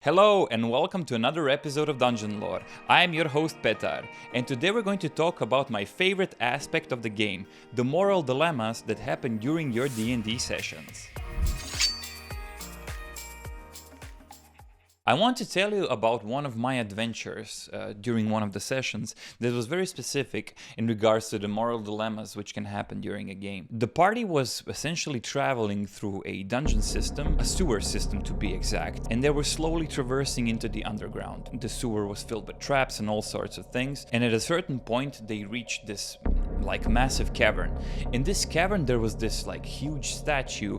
Hello and welcome to another episode of Dungeonlore. I am your host Petar, and today we're going to talk about my favorite aspect of the game, the moral dilemmas that happen during your D&D sessions. I want to tell you about one of my adventures during one of the sessions that was very specific in regards to the moral dilemmas which can happen during a game. The party was essentially traveling through a dungeon system, a sewer system to be exact, and they were slowly traversing into the underground. The sewer was filled with traps and all sorts of things, and at a certain point they reached this massive cavern. In this cavern there was this huge statue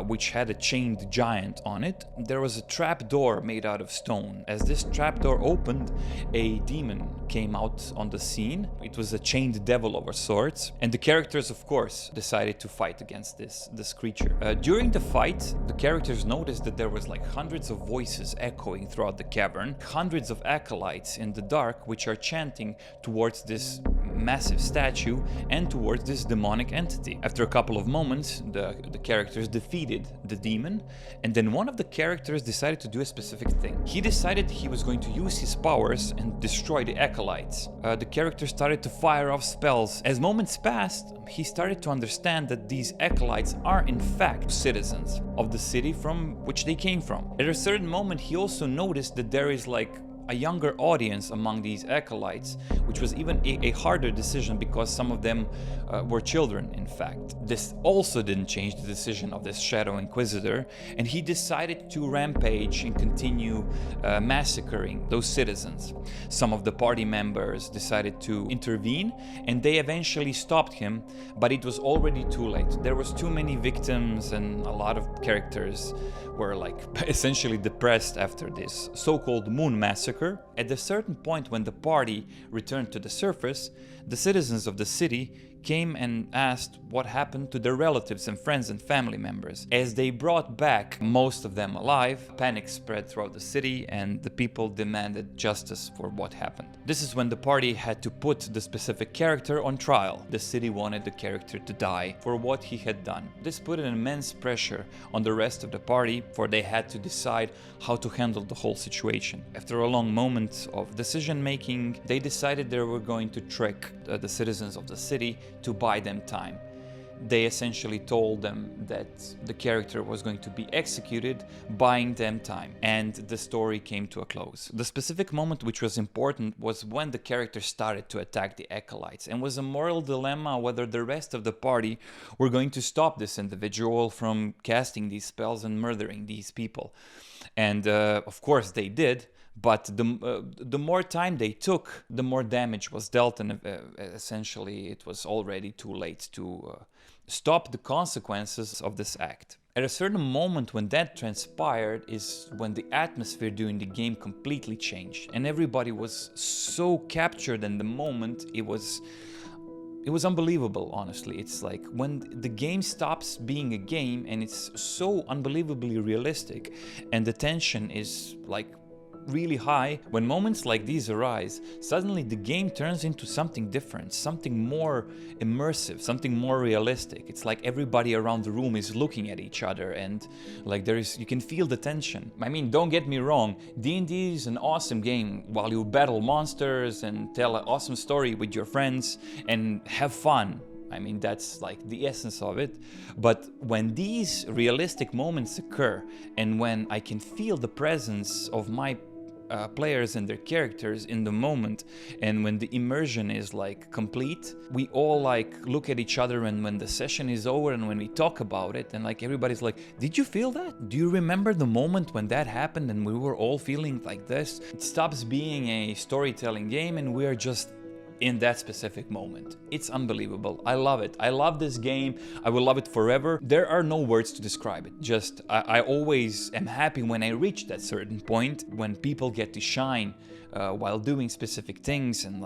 which had a chained giant on it. There was a trap door made out of stone. As this trapdoor opened, a demon came out on the scene. It was a chained devil of sorts, and the characters, of course, decided to fight against this creature. During the fight, the characters noticed that there was hundreds of voices echoing throughout the cavern, hundreds of acolytes in the dark which are chanting towards this massive statue and towards this demonic entity. After a couple of moments, the characters defeated the demon, and then one of the characters decided to do a specific thing. He decided he was going to use his powers and destroy the acolytes. The character started to fire off spells. As moments passed, he started to understand that these acolytes are in fact citizens of the city from which they came from. At a certain moment, he also noticed that there is a younger audience among these acolytes, which was even a harder decision because some of them were children, in fact. This also didn't change the decision of this Shadow Inquisitor, and he decided to rampage and continue massacring those citizens. Some of the party members decided to intervene, and they eventually stopped him, but it was already too late. There was too many victims, and a lot of characters were essentially depressed after this so-called Moon Massacre. At a certain point, when the party returned to the surface, the citizens of the city came and asked what happened to their relatives and friends and family members. As they brought back most of them alive, panic spread throughout the city and the people demanded justice for what happened. This is when the party had to put the specific character on trial. The city wanted the character to die for what he had done. This put an immense pressure on the rest of the party, for they had to decide how to handle the whole situation. After a long moment of decision making, they decided they were going to trick the citizens of the city to buy them time. They essentially told them that the character was going to be executed, buying them time, and the story came to a close. The specific moment which was important was when the character started to attack the acolytes, and was a moral dilemma whether the rest of the party were going to stop this individual from casting these spells and murdering these people. And of course they did. But the more time they took, the more damage was dealt, and essentially it was already too late to stop the consequences of this act. At a certain moment when that transpired is when the atmosphere during the game completely changed, and everybody was so captured in the moment. It was unbelievable, honestly. It's like when the game stops being a game and it's so unbelievably realistic, and the tension is really high. When moments like these arise, suddenly the game turns into something different, something more immersive, something more realistic. It's like everybody around the room is looking at each other, and you can feel the tension. I mean, don't get me wrong, D&D is an awesome game while you battle monsters and tell an awesome story with your friends and have fun. I mean, that's the essence of it. But when these realistic moments occur, and when I can feel the presence of my players and their characters in the moment, and when the immersion is complete, we all look at each other, and when the session is over and when we talk about it, and everybody's did you feel that? Do you remember the moment when that happened and we were all feeling like this? It stops being a storytelling game and we are just in that specific moment. It's unbelievable. I love it. I love this game. I will love it forever. There are no words to describe it. Just, I always am happy when I reach that certain point, when people get to shine while doing specific things, and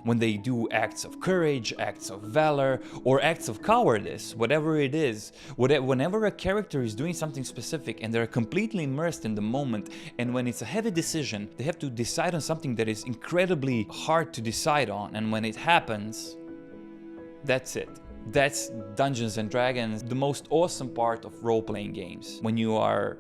when they do acts of courage, acts of valor, or acts of cowardice, whatever it is. Whenever a character is doing something specific and they're completely immersed in the moment, and when it's a heavy decision, they have to decide on something that is incredibly hard to decide on, and when it happens, that's it. That's Dungeons and Dragons, the most awesome part of role-playing games. When you are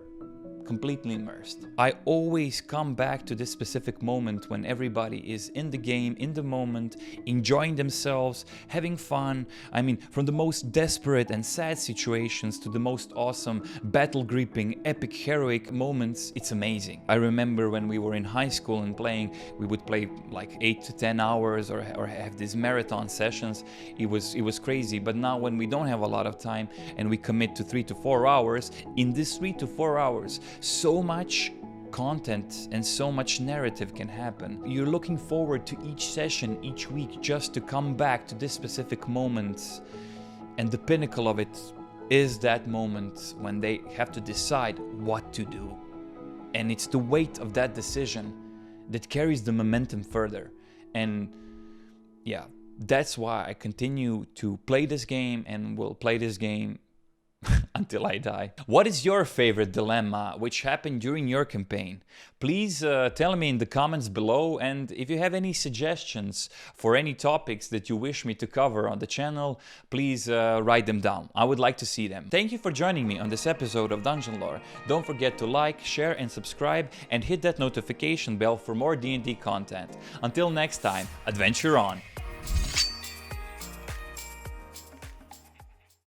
completely immersed. I always come back to this specific moment when everybody is in the game, in the moment, enjoying themselves, having fun. I mean, from the most desperate and sad situations to the most awesome battle-gripping, epic, heroic moments, it's amazing. I remember when we were in high school and playing, we would play like 8 to 10 hours or have these marathon sessions. It was crazy. But now when we don't have a lot of time and we commit to 3 to 4 hours, in this 3 to 4 hours, so much content and so much narrative can happen. You're looking forward to each session, each week, just to come back to this specific moment. And the pinnacle of it is that moment when they have to decide what to do. And it's the weight of that decision that carries the momentum further. And yeah, that's why I continue to play this game and will play this game until I die. What is your favorite dilemma which happened during your campaign? Please tell me in the comments below, and if you have any suggestions for any topics that you wish me to cover on the channel, please write them down. I would like to see them. Thank you for joining me on this episode of Dungeonlore. Don't forget to like, share and subscribe, and hit that notification bell for more D&D content. Until next time, adventure on!